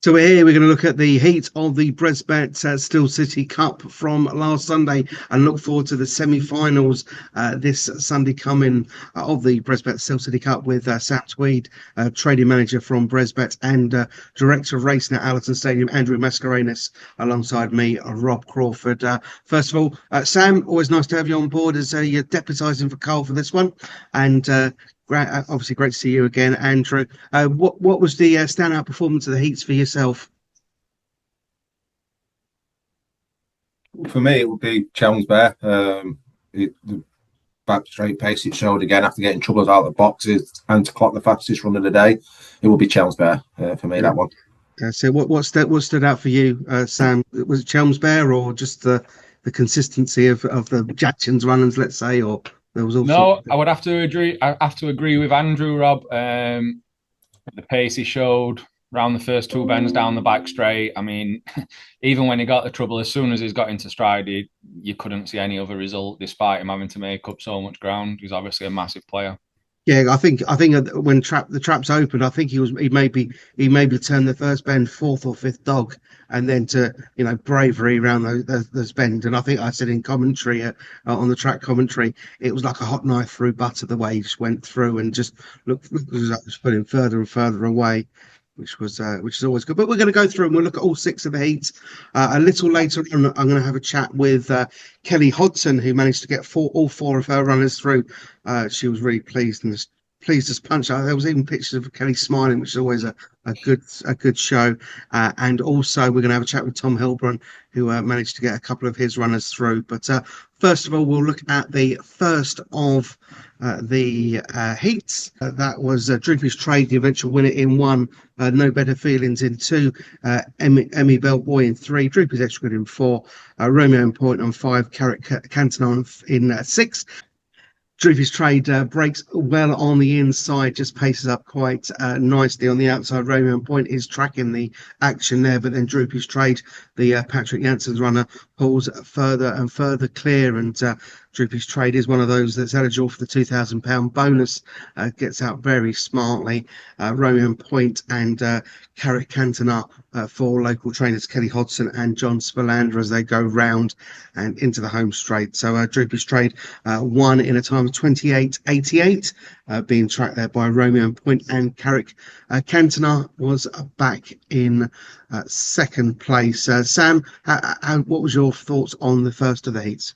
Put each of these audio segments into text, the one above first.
So we're here. We're going to look at the heat of the BresBet Steel City Cup from last Sunday, and look forward to the semi-finals this Sunday coming of the BresBet Steel City Cup with Sam Tweed, trading manager from BresBet, and director of racing at Owlerton Stadium, Andrew Mascarenhas, alongside me, Rob Crawford. First of all, Sam, always nice to have you on board as you're deputising for Carl for this one, and obviously great to see you again, Andrew. What was the standout performance of the heats for yourself? For me, it would be Chelmsford Bear. The back straight pace it showed again after getting troubles out of the boxes and to clock the fastest run of the day, it will be Chelmsford Bear for me. That one. So what stood out for you, Sam? Was it Chelmsford Bear or just the consistency of the Jackson's runners, let's say, or there was also... No, I would have to agree. I have to agree with Andrew, Rob. The pace he showed around the first two bends down the back straight. I mean, even when he got the trouble, as soon as he's got into stride, you couldn't see any other result, despite him having to make up so much ground. He's obviously a massive player. Yeah, I think when the traps opened, I think he maybe turned the first bend fourth or fifth dog, and then to bravery around those bends. And I think I said in commentary on the track commentary, it was like a hot knife through butter the way he just went through and just looked like it was putting further and further away, which is always good. But we're going to go through and we'll look at all six of the heats. A little later on, I'm going to have a chat with Kelly Hodson, who managed to get all four of her runners through. She was really pleased as punch. There was even pictures of Kelly smiling, which is always a good show. And also we're going to have a chat with Tom Hilburn, who managed to get a couple of his runners through. But first of all, we'll look at the first of the heats. That was Droopy's Trade, the eventual winner in one. No Better Feelings in two. Emmy Bellboy in three. Droopy's Extra Good in four. Romeo and Point on five. Carrot Cantona in six. Droopy's Trade breaks well on the inside, just paces up quite nicely on the outside. Romeo and Point is tracking the action there, but then Droopy's Trade, the Patrick Jansen's runner, pulls further and further clear, and Droopy's Trade is one of those that's eligible for the £2,000 bonus. Gets out very smartly. Romeo and Point and Carrot Cantona for local trainers Kelly Hodson and John Spalander as they go round and into the home straight. So Droopy's Trade won in a time of 28.88, being tracked there by Romeo and Point, and Carrot Cantona was back in second place. Sam, what was your thoughts on the first of the heats?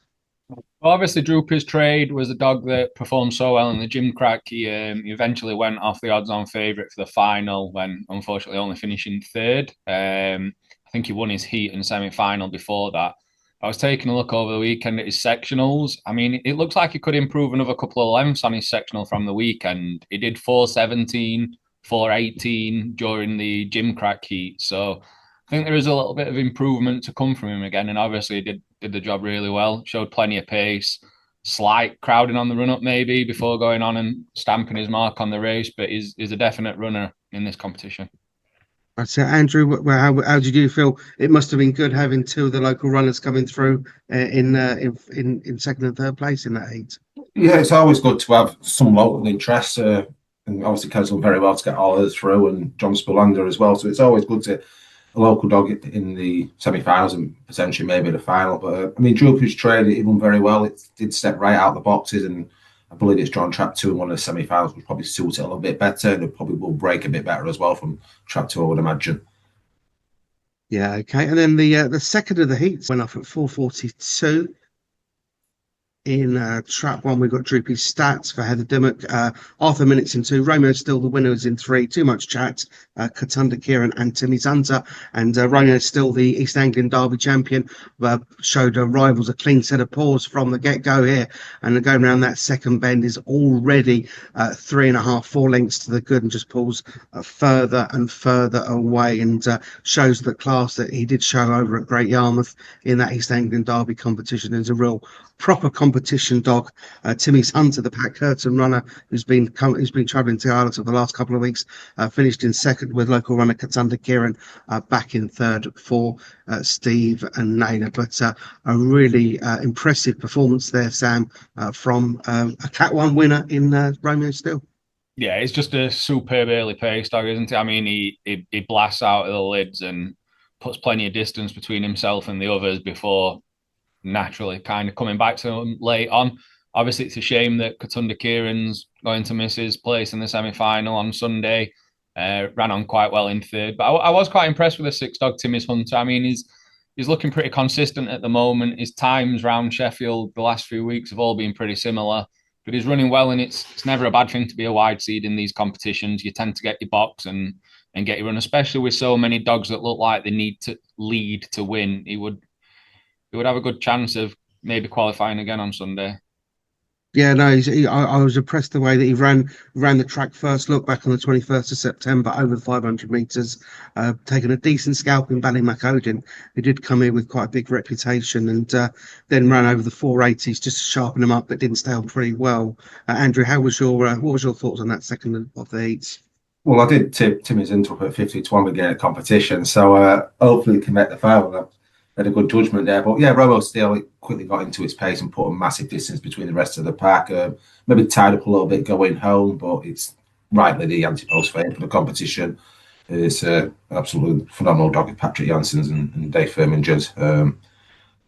Well, obviously, Droopy's Trade was a dog that performed so well in the gym crack. He eventually went off the odds-on favourite for the final, when unfortunately only finishing third. I think he won his heat and semi-final before that. I was taking a look over the weekend at his sectionals. I mean, it looks like he could improve another couple of lengths on his sectional from the weekend. He did 4.17, 4.18 during the gym crack heat. So I think there is a little bit of improvement to come from him again. And obviously he did the job really well, showed plenty of pace, slight crowding on the run-up maybe before going on and stamping his mark on the race, but he's a definite runner in this competition. So, Andrew, how did you feel? It must have been good having two of the local runners coming through in second and third place in that heat. Yeah, it's always good to have some local interest, and obviously Kelly's done very well to get all of us through, and John Spalander as well. So it's always good to a local dog in the semi-finals and potentially maybe the final. But I mean, Droopy's Trade, it won very well. It did step right out of the boxes, and I believe it's drawn trap 2 in one of the semi-finals, which probably suits it a little bit better, and it probably will break a bit better as well from trap 2, I would imagine. Yeah, okay. And then the second of the heats went off at 4.42. In trap 1, we've got Droopy's Stats for Heather Dimmock. Arthur Minutes in 2. Romeo's still the winner is in 3. Too Much Chat. Katunda Kieran and Timmy Zunter. And Romeo's still the East Anglian Derby champion. Showed rivals a clean set of paws from the get-go here. And going around that second bend is already 3.5, 4 lengths to the good, and just pulls further and further away, and shows the class that he did show over at Great Yarmouth in that East Anglian Derby competition. There's a real proper competition dog. Timmy's Hunter, the pack curtain runner, who's been travelling to Ireland for the last couple of weeks, finished in second with local runner Katunda Kieran back in third for Steve and Naylor. But a really impressive performance there, Sam, from a Cat 1 winner in Romeo Still. Yeah, it's just a superb early pace dog, isn't it? I mean, he blasts out of the lids and puts plenty of distance between himself and the others before naturally kind of coming back to him late on. Obviously, it's a shame that Katunda Kieran's going to miss his place in the semi-final on Sunday. Ran on quite well in third, but I was quite impressed with the six dog Timmy's Hunter. I mean, he's looking pretty consistent at the moment. His times round Sheffield the last few weeks have all been pretty similar, but he's running well, and it's never a bad thing to be a wide seed in these competitions. You tend to get your box and get your run, especially with so many dogs that look like they need to lead to win. He would have a good chance of maybe qualifying again on Sunday. Yeah, no, I was impressed the way that he ran the track first look back on the 21st of September over the 500 metres, taking a decent scalp in Ballymacodin, who did come in with quite a big reputation, and then ran over the 480s just to sharpen him up, but didn't stay on pretty well. Andrew, what was your thoughts on that second of the heats? Well, I did tip Timmy's into up at 50-1 again at competition, so hopefully he can make the final. Had a good judgment there. But yeah, Robo Steel quickly got into its pace and put a massive distance between the rest of the pack. Maybe tied up a little bit going home, but it's rightly the anti-post favourite for the competition. It's an absolutely phenomenal dog with Patrick Janssens and Dave Firminger's.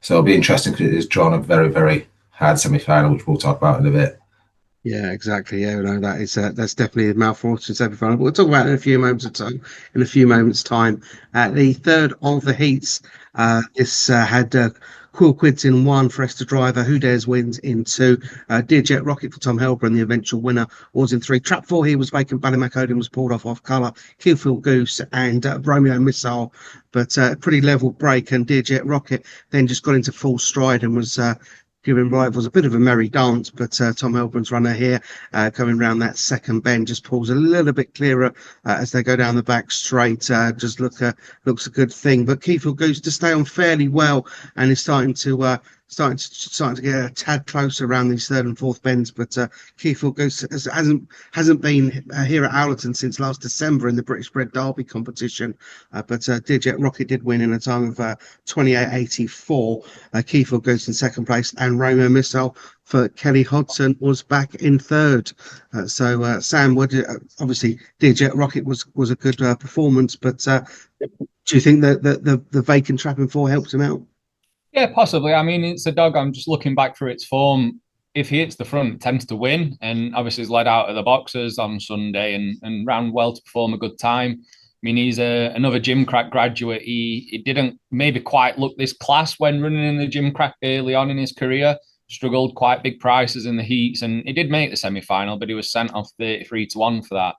So it'll be interesting because it is drawn a very, very hard semi-final, which we'll talk about in a bit. Yeah, exactly. Yeah, no, that's definitely a mouthwatering semi-final. But we'll talk about it in a few moments time. The third of the heats, this had Quill Quids in one for Esther Driver, Who Dares wins in two, Dear Jet Rocket for Tom Helbron, the eventual winner, was in three. Trap four here was vacant. Ballymacodin was pulled off colour. Killfield Goose and Romeo Missile, but pretty level break. And Dear Jet Rocket then just got into full stride and was giving rivals a bit of a merry dance, but Tom Helbron's runner here, coming round that second bend, just pulls a little bit clearer as they go down the back straight. Just looks a good thing. But Keyfield Goose to stay on fairly well and is starting to get a tad closer around these third and fourth bends. But Keyfield Goose hasn't been here at Owlerton since last December in the British Bred Derby competition. But Digit Rocket did win in a time of 28.84. Keyfield Goose in second place, and Romeo Missile for Kelly Hodson was back in third. So Sam, obviously Digit Rocket was a good performance, but do you think that the vacant trap in four helped him out? Yeah, possibly. I mean, it's a dog. I'm just looking back through its form. If he hits the front, it tends to win, and obviously he's led out of the boxes on Sunday and ran well to perform a good time. I mean, he's another gym crack graduate. He didn't maybe quite look this class when running in the gym crack early on in his career. Struggled quite big prices in the heats, and he did make the semi-final, but he was sent off 33-1 for that.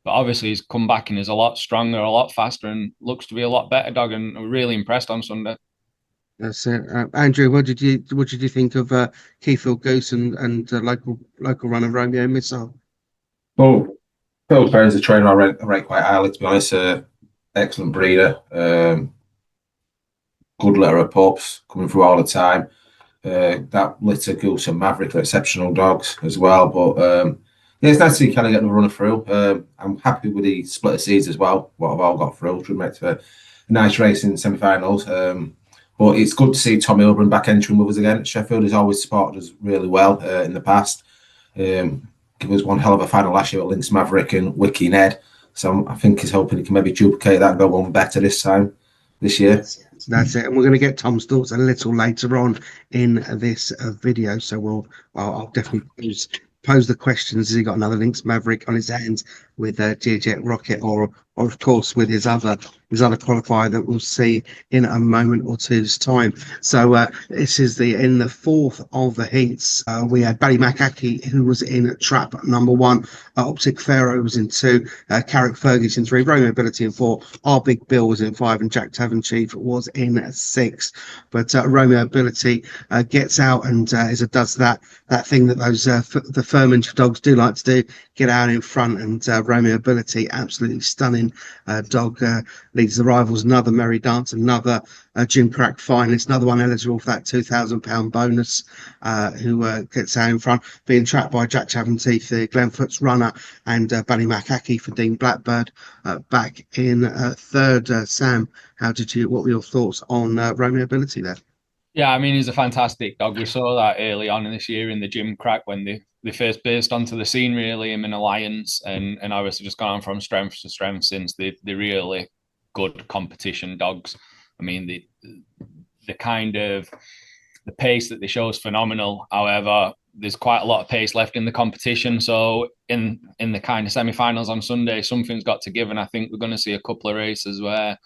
But obviously he's come back and is a lot stronger, a lot faster, and looks to be a lot better dog, and we're really impressed on Sunday. That's it. Andrew, what did you think of Keyfield Goose and local runner Romeo Missile? Well, Phil Perry's a trainer I rate quite highly, to be honest. Excellent breeder, good litter of pups coming through all the time. That litter, Goose and Maverick, are exceptional dogs as well. But yeah, it's nice to see Kelly getting a runner through. I'm happy with the split of seeds as well. What I've all got through, should make for a nice race in semi-finals. But it's good to see Tom Hilburn back entering with us again. Sheffield has always supported us really well in the past. Give us one hell of a final last year at Lynx Maverick and Wiki Ned. So I think he's hoping he can maybe duplicate that and go one better this year. That's it. And we're going to get Tom's thoughts a little later on in this video. So I'll definitely pose the questions. Has he got another Lynx Maverick on his hands with GJ Rocket, or of course with his other qualifier that we'll see in a moment or two's time. So this is in the fourth of the heats. We had Ballymacaki, who was in trap number one. Optic Pharaoh was in two. Carrick Fergus in three. Romeo Ability in four. Our Big Bill was in five, and Jack Tavern Chief was in six. But Romeo Ability gets out and does that thing that those the Furman dogs do like to do, get out in front, and Romeo Ability, absolutely stunning dog, leads the rivals. Another merry dance, another Jim Crack finalist, another one eligible for that £2,000 bonus, who gets out in front, being trapped by Jack Chaventeith, the Glenfoot's runner, and Ballymacaki for Dean Blackbird back in third. Sam, what were your thoughts on Romeo Ability there? Yeah, I mean, he's a fantastic dog. We saw that early on in this year in the gym crack when they they first burst onto the scene, really, him and Alliance, and obviously just gone on from strength to strength since. They're really good competition dogs. I mean, the kind of the pace that they show is phenomenal. However, there's quite a lot of pace left in the competition. So in the kind of semi-finals on Sunday, something's got to give, and I think we're going to see a couple of races where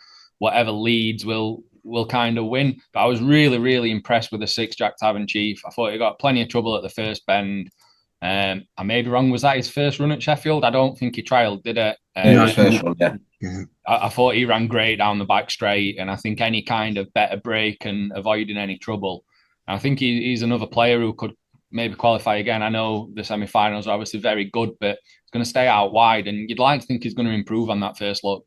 whatever leads will kind of win. But I was really, really impressed with the 6 Jack Tavern Chief. I thought he got plenty of trouble at the first bend. I may be wrong. Was that his first run at Sheffield? I don't think he trialled, did it? No, first run, yeah. I thought he ran great down the back straight, and I think any kind of better break and avoiding any trouble. And I think he's another player who could maybe qualify again. I know the semi-finals are obviously very good, but he's going to stay out wide, and you'd like to think he's going to improve on that first look.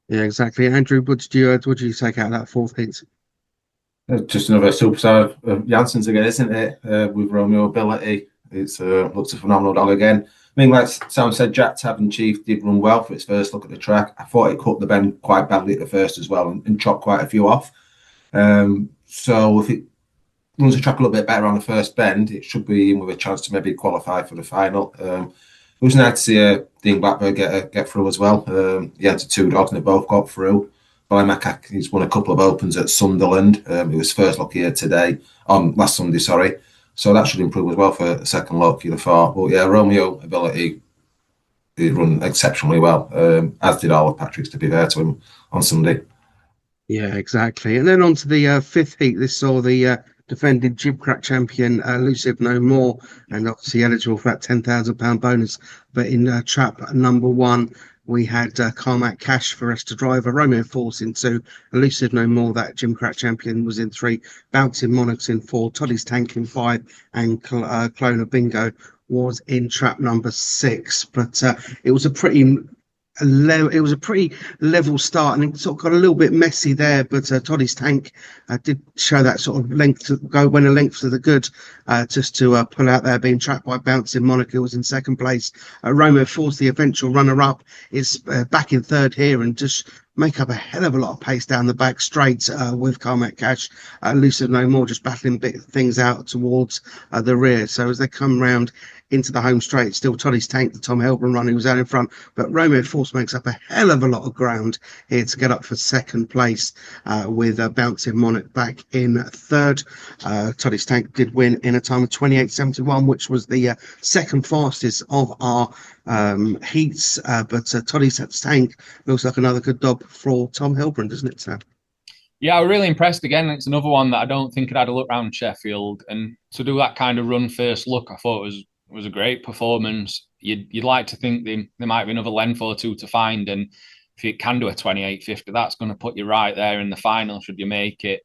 Yeah, exactly. Andrew, what did you take out of that 4th heat? Just another superstar of Jansen's again, isn't it? With Romeo ability, it's looks a phenomenal dog again. I mean, like Sam said, Jack Tavern Chief did run well for its first look at the track. I thought it cut the bend quite badly at the first as well, and chopped quite a few off. So if it runs the track a little bit better on the first bend, it should be in with a chance to maybe qualify for the final. It was nice to see Dean Blackburn get through as well. He entered 2 dogs and they both got through. Macaque, he's won a couple of opens at Sunderland. It was first look here last Sunday, sorry. So that should improve as well for a second look, you'd have thought. But yeah, Romeo ability, he run exceptionally well, as did all of Patrick's, to be fair to him, on Sunday. Yeah, exactly. And then on to the 5th heat. This saw the defending Gimcrack champion, Elusive No More, and obviously eligible for that £10,000 bonus. But in trap number 1, we had Carmack Cash for us to drive, a Romeo Force in 2, Elusive No More, that Gimcrack champion, was in 3, Bouncing Monarchs in 4, Toddy's Tank in 5, and Clona Bingo was in trap number 6. But it was a pretty level start, and it sort of got a little bit messy there, but Toddy's Tank did show that sort of length to go, when a length to the good, just to pull out there, being trapped by Bouncing Monarch, who was in 2nd place. Romeo Force, the eventual runner-up, is back in 3rd here, and just make up a hell of a lot of pace down the back straight with Carmack Cash. Elusive No More just battling things out towards the rear. So as they come round into the home straight, still Toddy's Tank, the Tom Helbron run, who was out in front, but Romeo Force makes up a hell of a lot of ground here to get up for 2nd place, with Bouncing Monarch back in 3rd. Toddy's Tank did win in a time of 28.71, which was the 2nd fastest of our heats, but Toddy's Tank looks like another good dog for Tom Helbron, doesn't it, Sam? Yeah, I was really impressed again. It's another one that I don't think had a look around Sheffield, and to do that kind of run first look, I thought was a great performance. You'd like to think there might be another length or 2 to find, and if you can do a 28.50, that's going to put you right there in the final should you make it.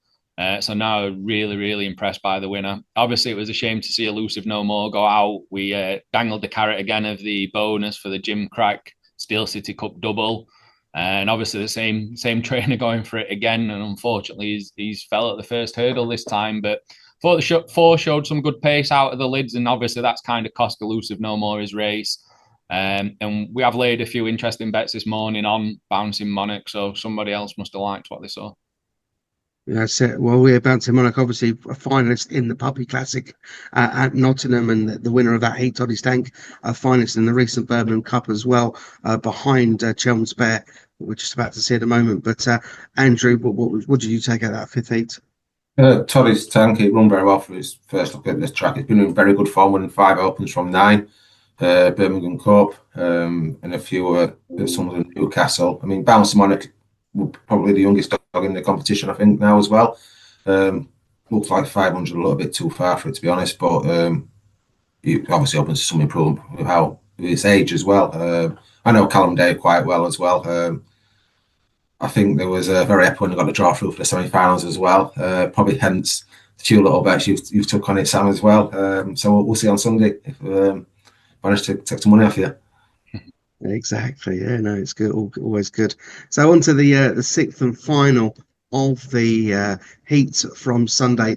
So now really, really impressed by the winner. Obviously, it was a shame to see Elusive No More go out. We dangled the carrot again of the bonus for the Gimcrack Steel City Cup double. And obviously the same trainer going for it again. And unfortunately, he's fell at the first hurdle this time. But I thought the 4 showed some good pace out of the lids. And obviously that's kind of cost Elusive No More his race. And we have laid a few interesting bets this morning on Bouncing Monarch. So somebody else must have liked what they saw. That's it. Well, we're Bouncing Monarch, obviously a finalist in the Puppy Classic at Nottingham, and the winner of that heat, Toddy's Tank, a finalist in the recent Birmingham Cup as well, behind Chelmsford Bear, we're just about to see at the moment. But Andrew, what did you take out of that 5th heat? Toddy's Tank, he run very well for his first look at this track. He's been in very good form, winning 5 opens from 9, Birmingham Cup, and a few some of the Newcastle. I mean, Bouncing Monarch, probably the youngest dog in the competition, I think, now as well. Looks like 500 a little bit too far for it, to be honest, but he obviously opens to some improvement with his age as well. I know Callum Day quite well as well. I think there was a very happy when he got the draw through for the semi-finals as well. Probably hence the few little bets you've took on it, Sam, as well. So we'll see on Sunday if manage to take some money off you. Exactly. Yeah, no, it's good. Always good. So on to the 6th and final of the heat from Sunday.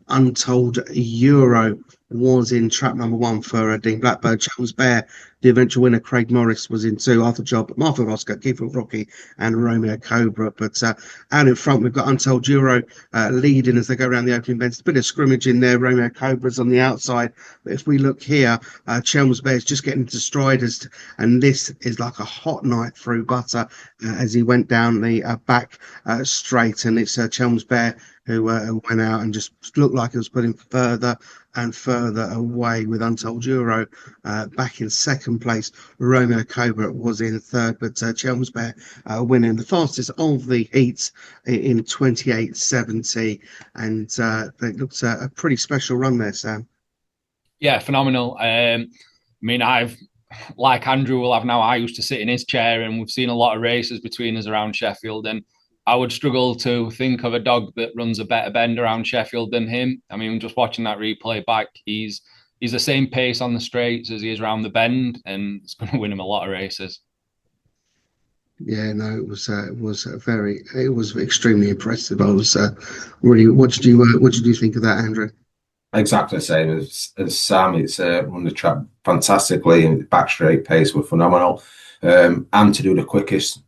Untold Euro was in trap number 1 for Dean Blackburn. Charles Bear The eventual winner, Craig Morris, was in 2. Arthur Job, Martha Oscar, Keith Rocky, and Romeo Cobra. But out in front, we've got Untold Euro leading as they go around the opening bends. A bit of scrimmage in there. Romeo Cobra's on the outside. But if we look here, Chelmsford Bear's just getting into stride, and this is like a hot night through butter as he went down the back straight. And it's Chelmsford Bear who went out and just looked like it was putting further and further away, with Untold Euro back in second place. Romeo Cobra was in third, but Chelmsford Bear winning the fastest of the heats in 28.70, and it looks a pretty special run there, Sam. Yeah, phenomenal. I mean, like Andrew will have now, I used to sit in his chair, and we've seen a lot of races between us around Sheffield, and I would struggle to think of a dog that runs a better bend around Sheffield than him. I mean, just watching that replay back, he's the same pace on the straights as he is around the bend, and it's going to win him a lot of races. Yeah, no, it was extremely impressive. I was really. What did you think of that, Andrew? Exactly the same as Sam. It's run the track fantastically, and back straight pace were phenomenal. And to do the quickest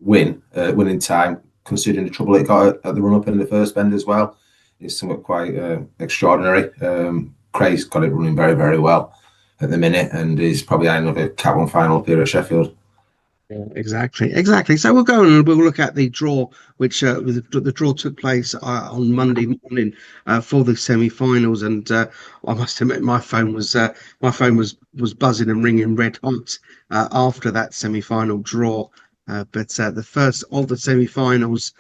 winning time, considering the trouble it got at the run up in the first bend as well, is somewhat quite extraordinary. Craig's got it running very, very well at the minute, and he's probably had another Cat 1 final up here at Sheffield. Yeah, exactly. So we'll go and we'll look at the draw, which the draw took place on Monday morning for the semi-finals, and I must admit my phone was buzzing and ringing red hot after that semi-final draw. But the first of the semi-finals,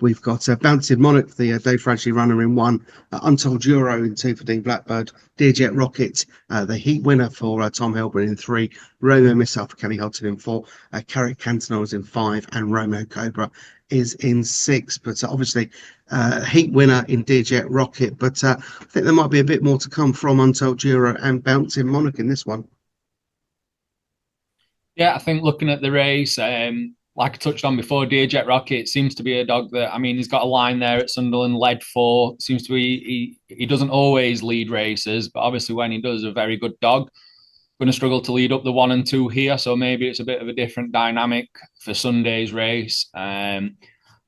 we've got Bouncing Monarch, the Dave Fradgley runner, in 1, Untold Euro in 2 for Dean Blackbird, Dear Jet Rocket, the heat winner for Tom Helbrin in 3, Romeo Missile for Kelly Hodson in 4, Carrick Cantona is in 5, and Romeo Cobra is in 6. But obviously, heat winner in Dear Jet Rocket. But I think there might be a bit more to come from Untold Euro and Bouncing Monarch in this one. Yeah, I think looking at the race, like I touched on before, Dear Jet Rocket seems to be a dog that, I mean, he's got a line there at Sunderland, led 4. Seems to be, he doesn't always lead races, but obviously when he does, a very good dog. Going to struggle to lead up the 1 and 2 here, so maybe it's a bit of a different dynamic for Sunday's race. I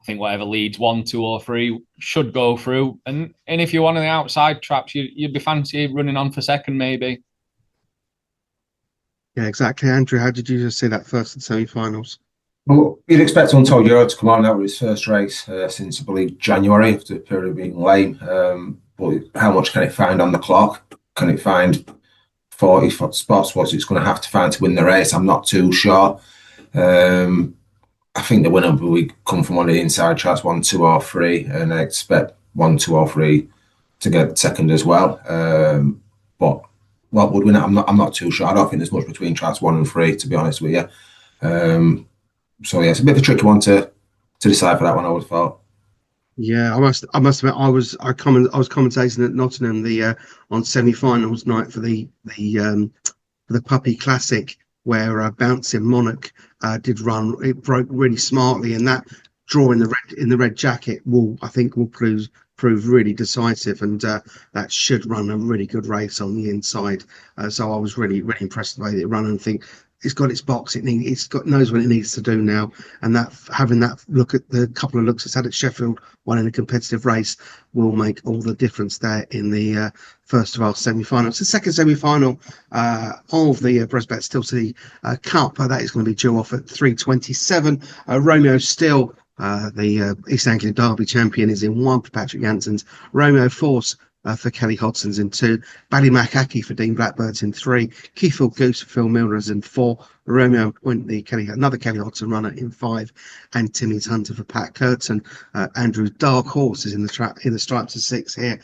think whatever leads 1, 2, or 3 should go through. And if you're one of the outside traps, you'd be fancy running on for second, maybe. Yeah, exactly. Andrew, how did you just see that first and semi-finals? Well, you'd expect Untold Euro to come on. That was his first race since, I believe, January, after a period of being lame. But how much can it find on the clock? Can it find 40 spots? What's it's going to have to find to win the race? I'm not too sure. I think the winner will come from one of the inside tracks, 1, 2, or 3, and I expect 1, 2, or 3 to get second as well. But what would win it? I'm not too sure. I don't think there's much between tracks 1 and 3, to be honest with you. So yeah, it's a bit of a tricky one to decide for that one, I would have thought. Yeah, I must admit, I was commentating at Nottingham on semi-finals night for the Puppy Classic, where Bouncing Monarch did run. It broke really smartly, and that draw in the red jacket will prove really decisive, and that should run a really good race on the inside. So I was really impressed with the way it ran, and think it's got its box. It's knows what it needs to do now, and that having that look at the couple of looks it's had at Sheffield, one in a competitive race, will make all the difference there in the first of our semi-finals. The second semi-final of the BresBet Steel City Cup, that is going to be due off at 3:27. Romeo Steel, the East Anglia Derby champion, is in 1 for Patrick Janssens. Romeo Force for Kelly Hodson's in 2. Ballymac for Dean Blackbird's in 3. Keyfield Goose for Phil Milner's in 4. Romeo Point, another Kelly Hodson runner, in 5. And Timmy's Hunter for Pat Curtin. Andrew's Dark Horse is in the stripes of 6 here.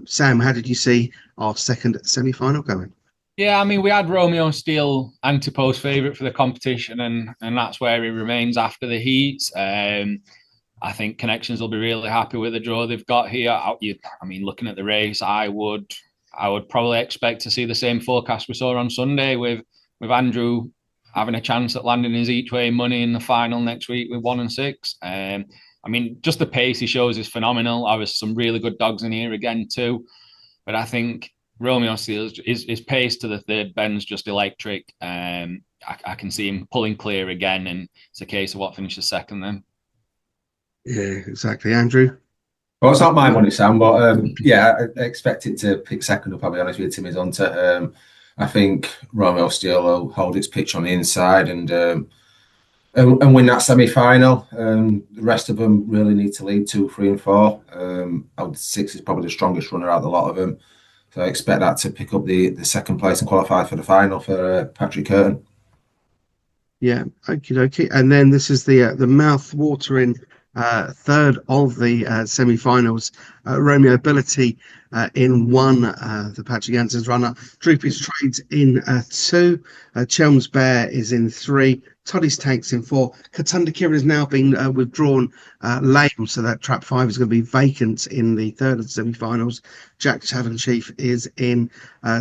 Sam, how did you see our second semi-final going? Yeah, I mean, we had Romeo Steel anti-post favourite for the competition, and that's where he remains after the heats. I think Connections will be really happy with the draw they've got here. I mean, looking at the race, I would probably expect to see the same forecast we saw on Sunday, with Andrew having a chance at landing his each way money in the final next week with 1 and 6. I mean, just the pace he shows is phenomenal. Obviously, some really good dogs in here again too. But I think Romeo Steele's his pace to the third bend's just electric. I can see him pulling clear again, and it's a case of what finishes second then. Yeah, exactly. Andrew? Well, it's not my money, Sam, but I expect it to pick second up, I'll be honest with you, Timmy's Hunter. I think Romeo Steele will hold its pitch on the inside and win that semi-final. The rest of them really need to lead 2, 3, and 4. I would 6 is probably the strongest runner out of the lot of them. So I expect that to pick up the second place and qualify for the final for Patrick Curtin. Yeah, okie dokie. And then this is the mouth-watering third of the semi-finals. Romeo Ability in 1, the Patrick Jansen's runner. Droopy's Trades in 2. Chelm's Bear is in 3. Toddy's Tanks in 4. Katunda Kieran has now been withdrawn lame, so that trap 5 is going to be vacant in the third of the semi-finals. Jack Tavern Chief is in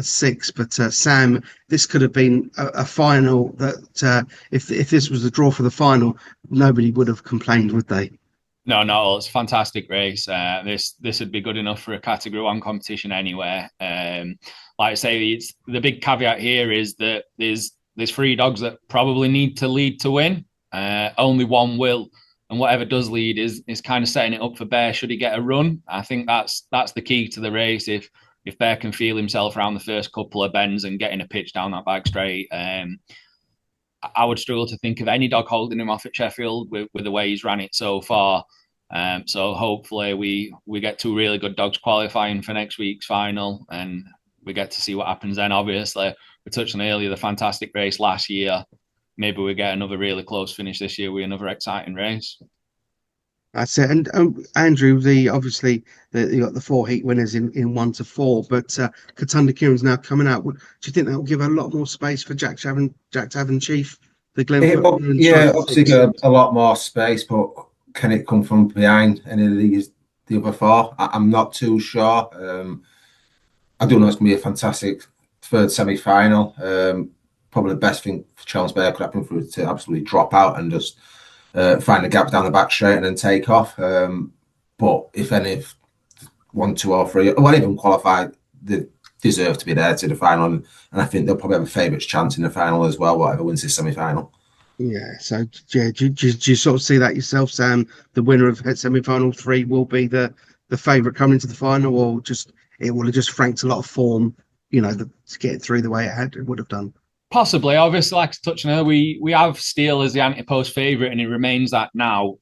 6. But Sam, this could have been a final that if this was a draw for the final, nobody would have complained, would they? No, it's a fantastic race. This would be good enough for a Category 1 competition anywhere. Like I say, it's the big caveat here is that there's 3 dogs that probably need to lead to win. Only one will, and whatever does lead is kind of setting it up for Bear should he get a run. I think that's the key to the race. If Bear can feel himself around the first couple of bends and getting a pitch down that back straight, I would struggle to think of any dog holding him off at Sheffield with the way he's ran it so far. So hopefully we get 2 really good dogs qualifying for next week's final, and we get to see what happens then. Obviously, we touched on earlier the fantastic race last year. Maybe we get another really close finish this year with another exciting race. That's it. And Andrew, obviously you got the 4 heat winners in 1 to 4, but Katunda Kieran's now coming out. Do you think that will give a lot more space for Jack Tavern Chief, the Glen? Obviously got a lot more space, but can it come from behind any of the other 4? I'm not too sure. I do know it's going to be a fantastic third semi-final. Probably the best thing for Charles Bear could happen for it to absolutely drop out and just find a gap down the back straight and then take off. But if 1, 2, or 3, or even qualified, they deserve to be there to the final. And I think they'll probably have a favourites chance in the final as well, whatever wins this semi-final. Yeah, so yeah, do you sort of see that yourself, Sam? The winner of semi-final 3 will be the favourite coming into the final, or it will have just franked a lot of form, to get it through the way it would have done. Possibly. Obviously, like I touched on earlier, we have Steele as the anti-post favourite, and he remains that now.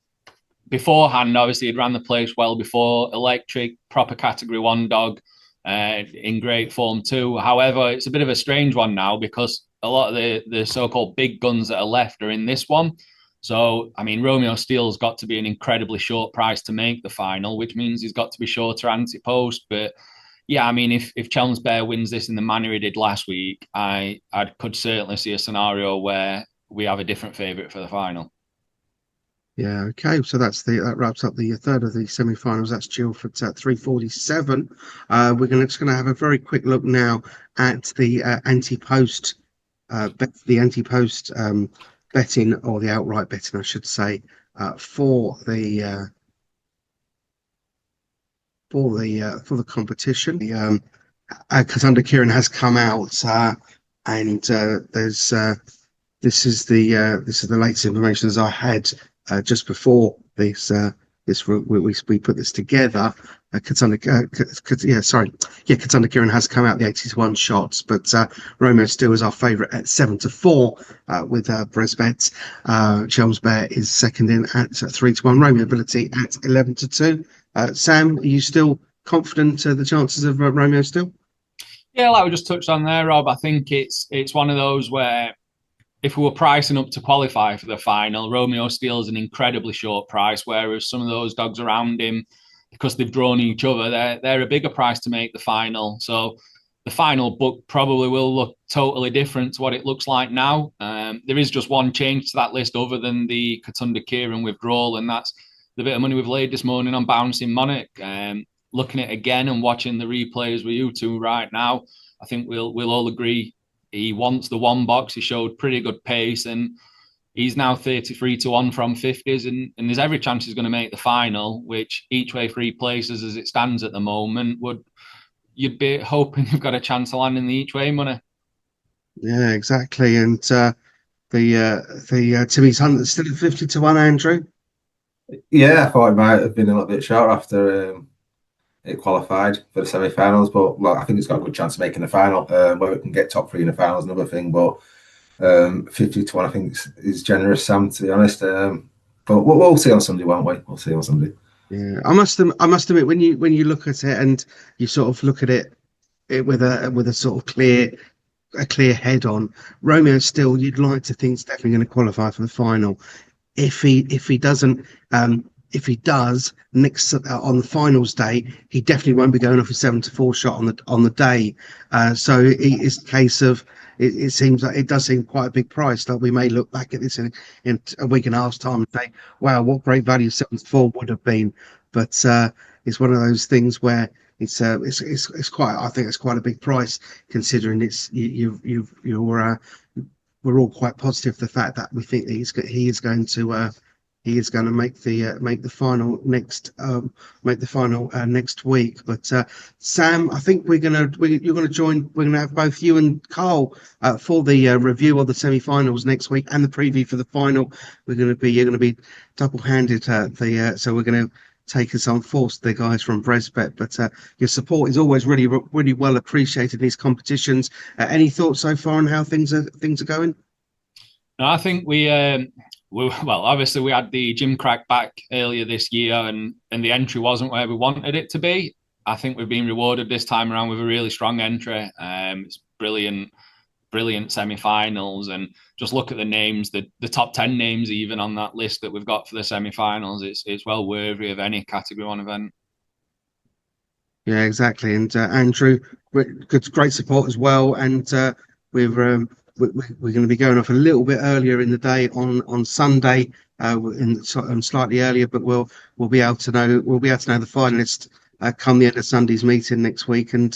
Beforehand, obviously, he'd ran the place well before. Electric, proper Category 1 dog, in great form too. However, it's a bit of a strange one now because a lot of the so-called big guns that are left are in this one. So, I mean, Romeo Steele's got to be an incredibly short price to make the final, which means he's got to be shorter anti-post. But yeah, I mean, if Chelm's Bear wins this in the manner he did last week, I could certainly see a scenario where we have a different favourite for the final. Yeah, okay. So that wraps up the third of the semi-finals. That's Guildford at 3:47. We're just going to have a very quick look now at the anti-post betting, or the outright betting, I should say, for the competition. Katunda Kieran has come out, and there's this is the latest information as I had just before this. We put this together. Katunda Kieran has come out the 80-1 shots, but Romeo Steele is our favourite at 7-4 with BresBet. Chelm's Bear is second in at 3-1. Romeo Ability at 11-2. Sam, are you still confident the chances of Romeo Steele? Yeah, like we just touched on there, Rob. I think it's one of those where if we were pricing up to qualify for the final, Romeo Steele is an incredibly short price, whereas some of those dogs around him, because they've drawn each other, they're a bigger price to make the final. So the final book probably will look totally different to what it looks like now. There is just one change to that list other than the Katunda Kieran withdrawal, and that's the bit of money we've laid this morning on Bouncing Monarch. Looking at it again and watching the replays with you two right now, I think we'll all agree he wants the 1 box. He showed pretty good pace, and he's now 33-1 from 50s, and there's every chance he's going to make the final, which each way 3 places as it stands at the moment would you'd be hoping you've got a chance of landing the each way money. Yeah, exactly. And the Timmy's Hunt is still at 50-1, Andrew. Yeah, I thought it might have been a little bit short after it qualified for the semi-finals, but I think it's got a good chance of making the final. Whether it can get top three in the finals, another thing. But 50-1, I think is generous, Sam. To be honest, but we'll see on Sunday, won't we? We'll see on Sunday. Yeah, I must admit, when you look at it and you sort of look at it with a sort of clear head on, Romeo Still, you'd like to think is definitely going to qualify for the final. If he doesn't, if he does next on the finals day, he definitely won't be going off a 7-4 shot on the day. So it's a case of it seems like it does seem quite a big price. Like we may look back at this in a week and a half's time and say, "Wow, what great value 7-4 would have been." But it's one of those things where it's quite. I think it's quite a big price considering we're all quite positive the fact that we think that he is going to make the final next week. But Sam, I think you're going to join. We're going to have both you and Carl for the review of the semi-finals next week and the preview for the final. You're going to be double-handed. So we're going to take us on force, the guys from BresBet. But your support is always really well appreciated in these competitions. Any thoughts so far on how things are going? No, I think well, obviously we had the gym crack back earlier this year and the entry wasn't where we wanted it to be. I think we've been rewarded this time around with a really strong entry. It's brilliant semi-finals, and just look at the names, the top 10 names even on that list that we've got for the semi-finals. It's well worthy of any Category 1 event. Yeah, exactly. And Andrew, great support as well. And we're going to be going off a little bit earlier in the day on Sunday, slightly earlier, but we'll be able to know the finalists come the end of Sunday's meeting next week, and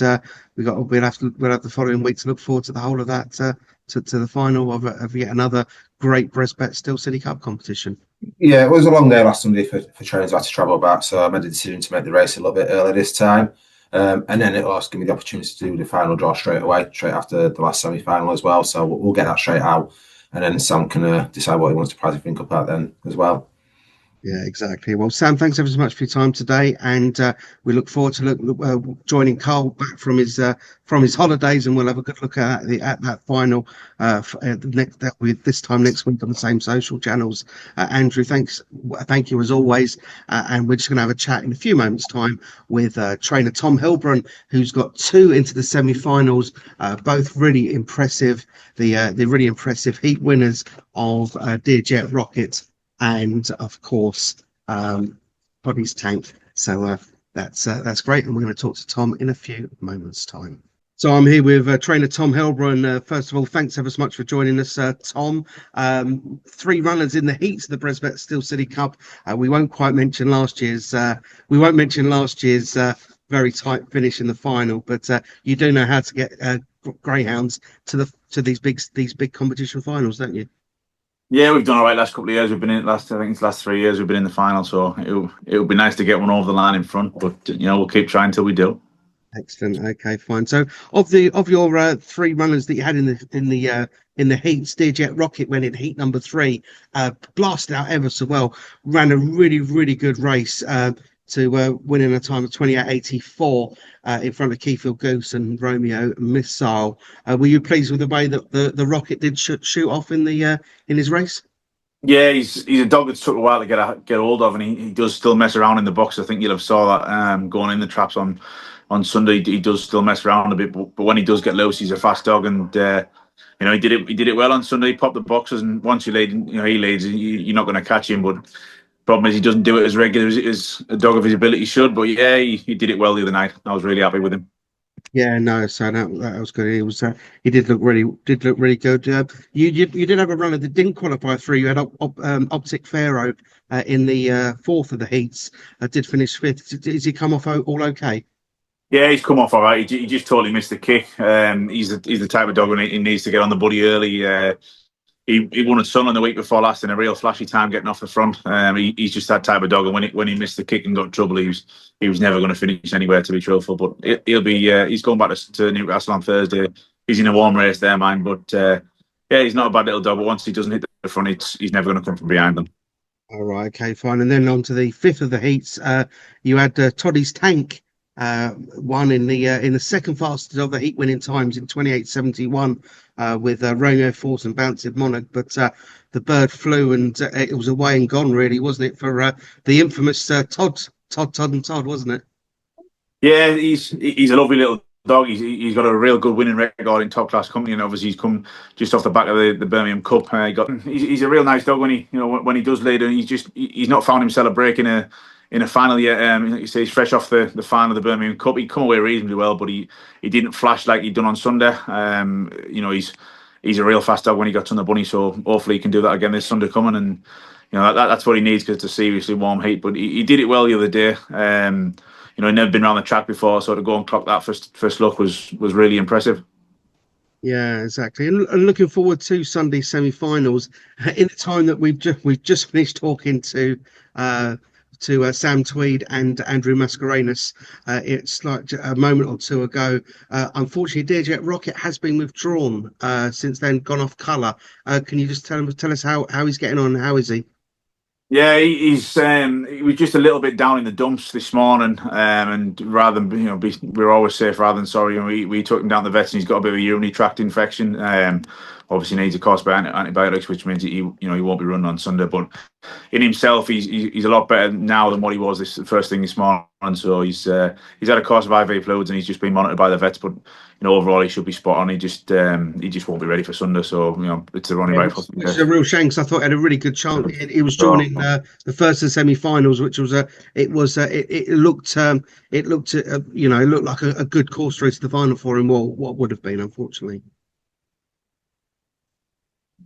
we'll have the following week to look forward to the whole of that to the final of yet another great BresBet Steel City Cup competition. Yeah, it was a long day last Sunday for trainers who had to travel back, so I made the decision to make the race a little bit earlier this time. And then it'll also give me the opportunity to do the final draw straight after the last semi-final as well. So we'll get that straight out, and then Sam can decide what he wants to prize the Think Cup at then as well. Yeah, exactly. Well, Sam, thanks ever so much for your time today, and we look forward to joining Carl back from his holidays, and we'll have a good look at that final this time next week on the same social channels. Andrew, thank you as always, and we're just going to have a chat in a few moments' time with trainer Tom Hilbrun, who's got 2 into the semi-finals, both really impressive. The really impressive heat winners of Dear Jet Rocket and of course Body's Tank. So that's great, and we're going to talk to Tom in a few moments' time. So I'm here with trainer Tom Hilbrun. First of all, thanks ever so much for joining us, Tom. 3 runners in the heats of the BresBet Steel City Cup. We won't mention last year's very tight finish in the final, but you do know how to get greyhounds to these big competition finals, don't you? Yeah, we've done all right last couple of years. We've been in last 3 years we've been in the final, so it would be nice to get one over the line in front, but we'll keep trying until we do. Excellent. Okay, fine. So of your 3 runners that you had in the heats, Dear Jet Rocket went in heat number 3, blasted out ever so well, ran a really, really good race to win in a time of 28.84 in front of Keyfield Goose and Romeo Missile. Were you pleased with the way that the Rocket did shoot off in his race? Yeah, he's a dog that's took a while to get hold of, and he does still mess around in the box. I think you'll have saw that going in the traps on Sunday. He does still mess around a bit, but when he does get loose, he's a fast dog, and he did it well on Sunday. He popped the boxes, and once he leads, you're not going to catch him. But problem is he doesn't do it as regular as a dog of his ability should. But yeah, he did it well the other night. I was really happy with him. Yeah, no, so that was good. He did look really good. You did have a runner that didn't qualify through. You had Optic Pharaoh in the 4th of the heats. Did finish 5th. Does he come off all okay? Yeah, he's come off all right. He just totally missed the kick. He's the type of dog when he needs to get on the buddy early. He won a Sun on the week before last in a real flashy time getting off the front. He's just that type of dog, and when he missed the kick and got in trouble, he was never going to finish anywhere, to be truthful. But he'll be he's going back to Newcastle on Thursday. He's in a warm race there, mind. But yeah, he's not a bad little dog. But once he doesn't hit the front, he's never going to come from behind them. All right, okay, fine. And then on to the fifth of the heats, you had Toddy's Tank won in the second fastest of the heat winning times in 28.71 with Romeo Force and Bouncing Monarch, but the bird flew and it was away and gone, really, wasn't it, for the infamous Todd, wasn't it? Yeah, he's a lovely little dog. He's got a real good winning record in top class company, and obviously he's come just off the back of the Birmingham Cup. He's a real nice dog when he does lead, and he's not found himself a break in a final yet. He's fresh off the final of the Birmingham Cup. He come away reasonably well, but he didn't flash like he'd done on Sunday. He's a real fast dog when he got on the bunny, so hopefully he can do that again this Sunday coming. And that's what he needs, because it's a seriously warm heat. But he did it well the other day. He'd never been around the track before, so to go and clock that first look was really impressive. Yeah, exactly. And looking forward to Sunday semi-finals. In the time that we've just finished talking to Sam Tweed and Andrew Mascarenhas, it's like a moment or two ago. Unfortunately, Dearjet Rocket has been withdrawn since then, gone off colour. Can you just tell us how he's getting on? How is he? Yeah, he was just a little bit down in the dumps this morning, and rather than we're always safe rather than sorry, and we took him down to the vets, and he's got a bit of a urinary tract infection. Obviously needs a course by antibiotics, which means he won't be running on Sunday. But in himself, he's a lot better now than what he was this first thing this morning. So he's had a course of IV fluids, and he's just been monitored by the vets. But overall, he should be spot on. He just won't be ready for Sunday. So it's the running right. It's a real shame, because I thought he had a really good chance. He was drawn in the first of the semi-finals, which was it looked like a good course through to the final for him. Well, what would have been, unfortunately.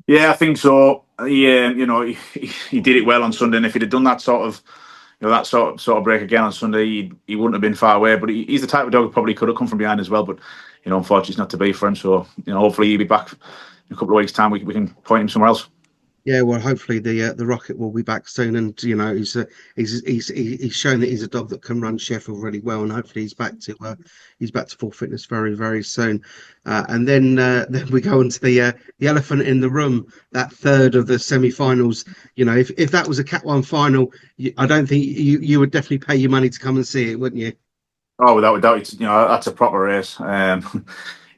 Yeah, I think so. He did it well on Sunday, and if he'd have done that sort of break again on Sunday, he wouldn't have been far away. But he's the type of dog who probably could have come from behind as well. But unfortunately, it's not to be for him. So hopefully he'll be back in a couple of weeks' time. We can point him somewhere else. Yeah, well, hopefully the Rocket will be back soon, and he's shown that he's a dog that can run Sheffield really well, and hopefully he's back to full fitness very, very soon. And then we go on to the elephant in the room, that third of the semi-finals. If that was a Cat 1 final, I don't think you would definitely pay your money to come and see it, wouldn't you? Oh, without a doubt, that's a proper race.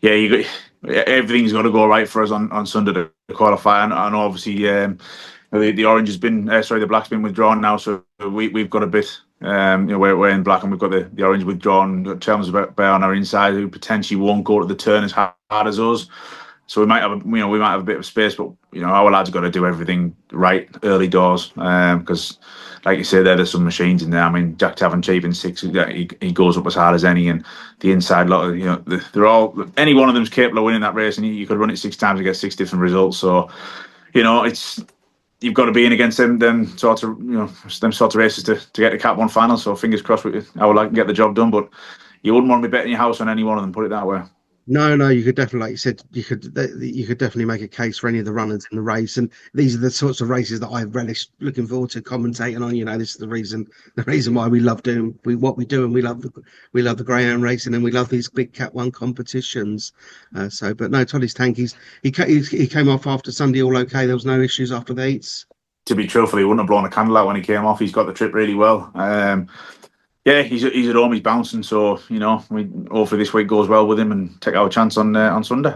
Yeah, everything's got to go right for us on Sunday to qualify, and obviously the orange has been the black's been withdrawn now, so we've got a bit. We're in black and we've got the orange withdrawn. Chelmsford Bear on our inside, who potentially won't go to the turn as hard as us. So we might have a bit of space, but our lads have got to do everything right early doors, because like you say, there's some machines in there. I mean, Jack Tavencheap in 6, he goes up as hard as any, and the inside lot, they're all, any one of them's capable of winning that race, and you could run it 6 times and get 6 different results. So, you've got to be in against them sorts of races to get the Cat 1 final. So fingers crossed, I would like to get the job done, but you wouldn't want to be betting your house on any one of them. Put it that way. No, you could definitely, like you said, you could definitely make a case for any of the runners in the race, and these are the sorts of races that I relish looking forward to commentating on. This is the reason why we love doing what we do, and we love the greyhound racing, and we love these big Cat 1 competitions. But no, Toddy's Tank, he came off after Sunday all okay. There was no issues after the heats. To be truthful, he wouldn't have blown a candle out when he came off. He's got the trip really well. Yeah, he's at home, he's bouncing, so hopefully this week goes well with him and take our chance on Sunday.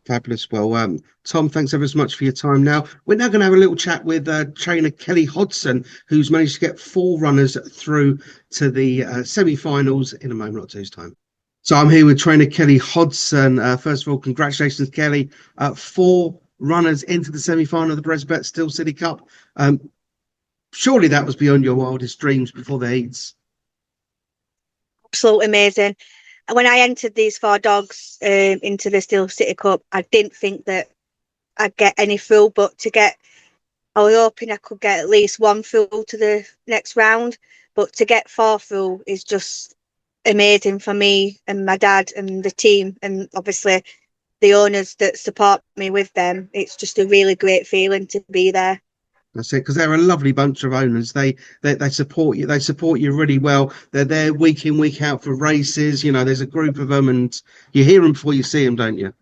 Fabulous. Well, Tom, thanks ever so much for your time. Now we're going to have a little chat with trainer Kelly Hodson, who's managed to get 4 runners through to the semi-finals in a moment or two's time. So I'm here with trainer Kelly Hodson. First of all, congratulations, Kelly. 4 runners into the semi-final of the BresBet Steel City Cup. Surely that was beyond your wildest dreams before the heats. Absolutely amazing. When I entered these 4 dogs into the Steel City Cup, I didn't think that I'd get any full, but I was hoping I could get at least 1 full to the next round, but to get 4 full is just amazing for me and my dad and the team, and obviously the owners that support me with them. It's just a really great feeling to be there. That's it, because they're a lovely bunch of owners. They support you. They support you really well. They're there week in, week out for races. There's a group of them, and you hear them before you see them, don't you?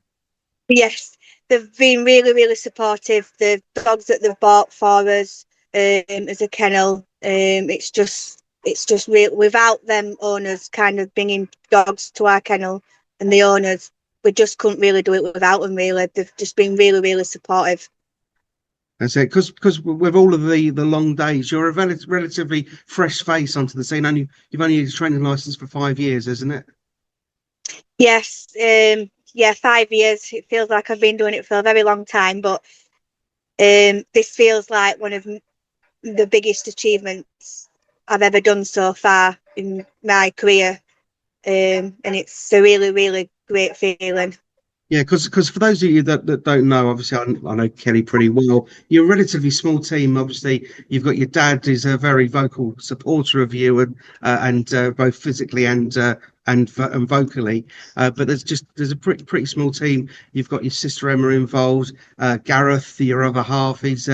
Yes, they've been really, really supportive. The dogs that they've bought for us as a kennel, it's just real. Without them owners kind of bringing dogs to our kennel and the owners, we just couldn't really do it without them. Really, they've just been really, really supportive. That's it, because with all of the long days, you're a relatively fresh face onto the scene. You've only used a training license for 5 years, isn't it? Yes, 5 years. It feels like I've been doing it for a very long time, but this feels like one of the biggest achievements I've ever done so far in my career, and it's a really, really great feeling. Yeah, because for those of you that don't know, obviously I know Kelly pretty well. You're a relatively small team. Obviously, you've got your dad, who's a very vocal supporter of you, and both physically and vocally. But there's a pretty small team. You've got your sister Emma involved. Gareth, your other half, he's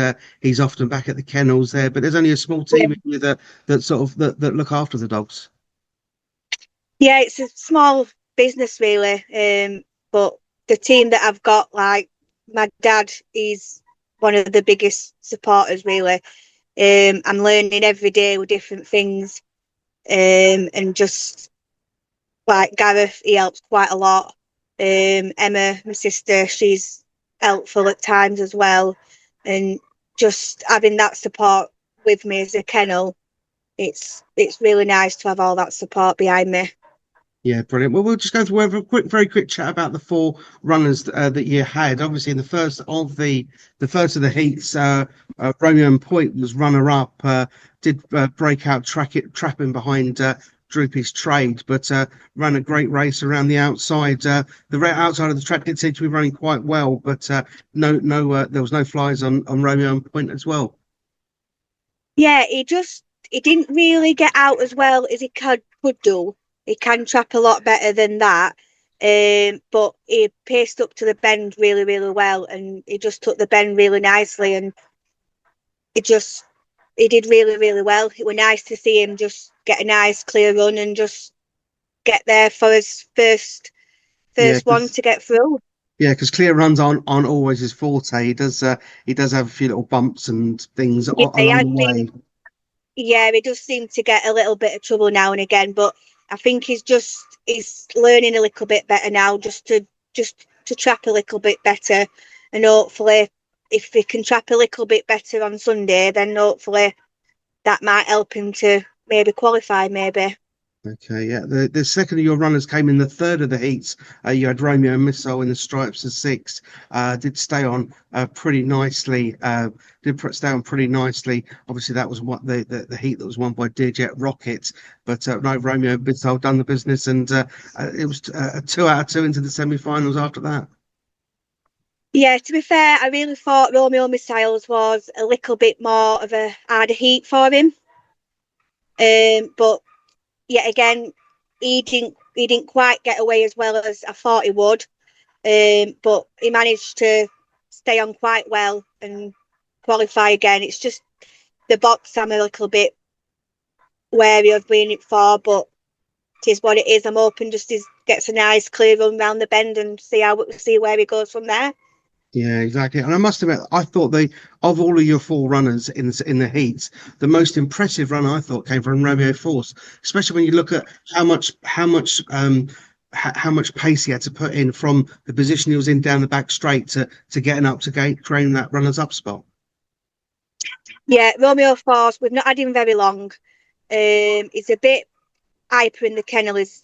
often back at the kennels there. But there's only a small team of you that look after the dogs. Yeah, it's a small business really, but the team that I've got, like my dad, is one of the biggest supporters really. I'm learning every day with different things, and just like Gareth, he helps quite a lot. Emma, my sister, she's helpful at times as well, and just having that support with me as a kennel, it's really nice to have all that support behind me. Yeah, brilliant. Well, we'll just go through a very quick chat about the 4 runners that you had. Obviously, in the first of the heats, Romeo and Point was runner up. Did break out trapping behind Droopy's Trade, but ran a great race around the outside. The outside of the track did seem to be running quite well, but there was no flies on Romeo and Point as well. Yeah, he didn't really get out as well as he could do. He can trap a lot better than that, but he paced up to the bend really, really well, and he just took the bend really nicely, and he did really, really well. It was nice to see him just get a nice clear run and just get there for his first one to get through. Yeah, because clear runs aren't always his forte. He does have a few little bumps and things along the way. Yeah, he does seem to get a little bit of trouble now and again, but I think he's learning a little bit better now, just to trap a little bit better, and hopefully, if he can trap a little bit better on Sunday, then hopefully that might help him to maybe qualify, maybe. Okay, yeah. The second of your runners came in the third of the heats. You had Romeo and Missile in the stripes of 6. Did stay on pretty nicely. Stay on pretty nicely. Obviously, that was what the heat that was won by Deerjet Rocket. But no, Romeo and Missile done the business, and it was a 2 out of 2 into the semi-finals after that. Yeah, to be fair, I really thought Romeo Missiles was a little bit more of a harder heat for him. But yet again, he didn't quite get away as well as I thought he would. But he managed to stay on quite well and qualify again. It's just the box I'm a little bit wary of being it for, but it is what it is. I'm hoping just he gets a nice clear run round the bend and see where he goes from there. Yeah, exactly. And I must admit, I thought of all of your 4 runners in the heats, the most impressive run I thought came from Romeo Force, especially when you look at how much pace he had to put in from the position he was in down the back straight to getting up to train that runners up spot. Yeah, Romeo Force, we've not had him very long. He's a bit hyper in the kennel. Is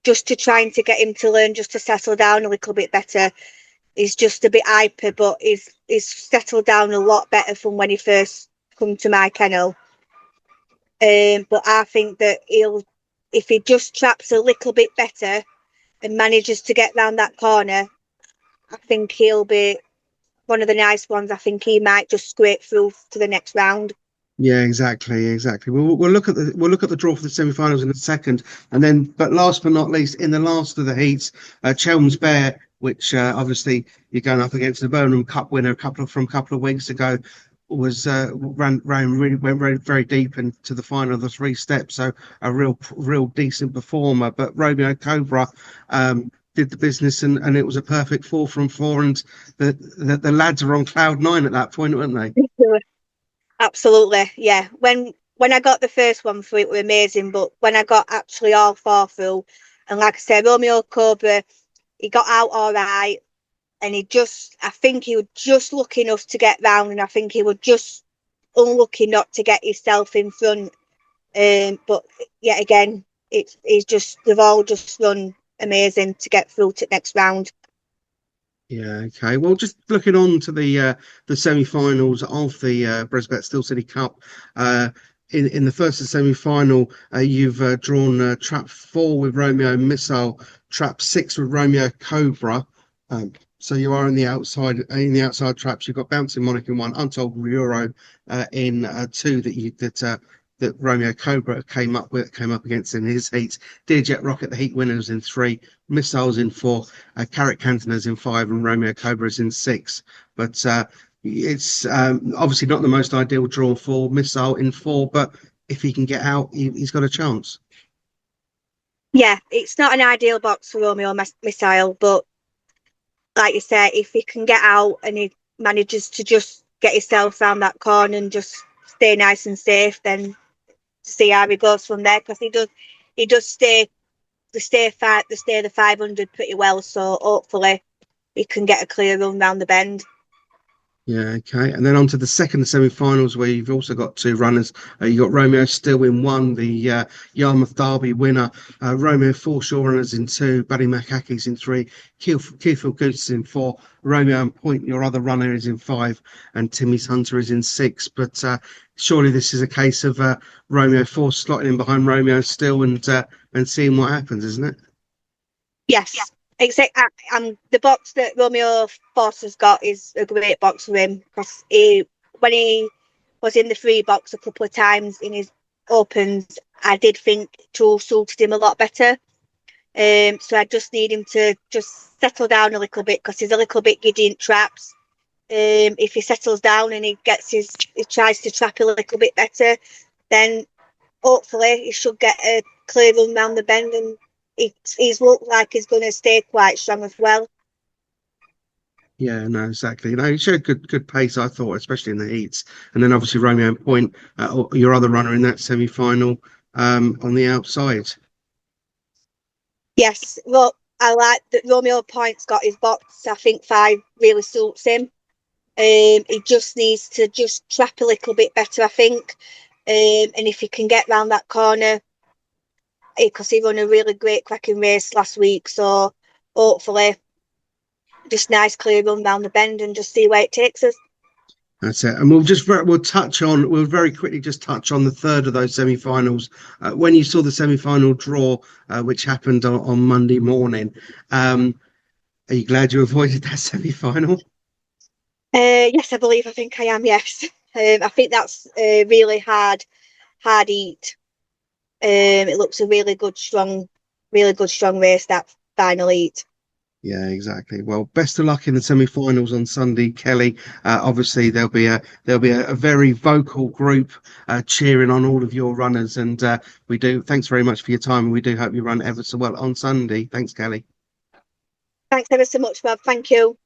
just to trying to get him to learn just to settle down a little bit better. He's just a bit hyper, but he's settled down a lot better from when he first come to my kennel. But I think that if he just traps a little bit better and manages to get round that corner, I think he'll be one of the nice ones. I think he might just scrape through to the next round. Yeah, exactly. We'll look at the draw for the semi-finals in a second, and then, but last but not least, in the last of the heats, Chelms's Bear which obviously you're going up against the Burnham Cup winner from a couple of weeks ago. Was went very deep into the final of the 3 steps, so a real decent performer. But Romeo Cobra did the business, and it was a perfect 4 from 4, and the lads are on cloud 9 at that point, weren't they? Absolutely, yeah. When I got the first one through, it was amazing, but when I got actually all 4 through, and like I said, Romeo Cobra, he got out all right. And I think he was just lucky enough to get round, and I think he was just unlucky not to get himself in front. But yet again, they've all just run amazing to get through to the next round. Yeah, okay. Well, just looking on to the semi-finals of the BresBet Steel City Cup. In the first semi-final, you've drawn trap 4 with Romeo Missile, trap 6 with Romeo Cobra. So you are in the outside traps. You've got Bouncing Monarch in 1, Untold Euro in 2 that Romeo Cobra came up against in his heats. Dear Jet Rocket, the heat winners, in 3, Missiles in 4, Carrot Cantoners in 5, and Romeo Cobra's in 6. But it's obviously not the most ideal draw for Missile in 4, but if he can get out, he's got a chance. Yeah, it's not an ideal box for Romeo Missile, but like you said, if he can get out and he manages to just get himself around that corner and just stay nice and safe, then see how he goes from there, because he does stay the 500 pretty well, so hopefully he can get a clear run round the bend. Yeah, okay. And then on to the second semi-finals, where you've also got 2 runners. You've got Romeo Still in 1, the Yarmouth Derby winner. Romeo Foreshore runners in 2, Buddy Makakis in 3, Keithfield Goose in 4, Romeo and Point, your other runner, is in 5, and Timmy's Hunter is in 6. But surely this is a case of Romeo Force slotting in behind Romeo Still and seeing what happens, isn't it? Yes. The box that Romeo Force has got is a great box for him, because when he was in the 3 box a couple of times in his opens, I did think Tool suited him a lot better. So I just need him to just settle down a little bit, because he's a little bit giddy in traps. If he settles down and he tries to trap a little bit better, then hopefully he should get a clear run round the bend, and he's looked like he's going to stay quite strong as well. Yeah, no, exactly. He showed good pace, I thought, especially in the heats. And then obviously Romeo and Point, your other runner in that semi-final, on the outside. Yes, well, I like that Romeo Point's got his box. I think 5 really suits him. He just needs to just trap a little bit better, I think. And if he can get round that corner, because he run a really great cracking race last week, so hopefully just nice clear run down the bend and just see where it takes us. That's it. And we'll very quickly just touch on the third of those semi-finals. When you saw the semi-final draw, which happened on Monday morning, are you glad you avoided that semi-final? Yes, I think I am, yes. I think that's a really hard heat. It looks a really good strong race, that final heat. Yeah, exactly. Well, best of luck in the semi-finals on Sunday, Kelly. Obviously, there'll be a very vocal group cheering on all of your runners, and we do. Thanks very much for your time, and we do hope you run ever so well on Sunday. Thanks, Kelly. Thanks ever so much, Rob. Thank you.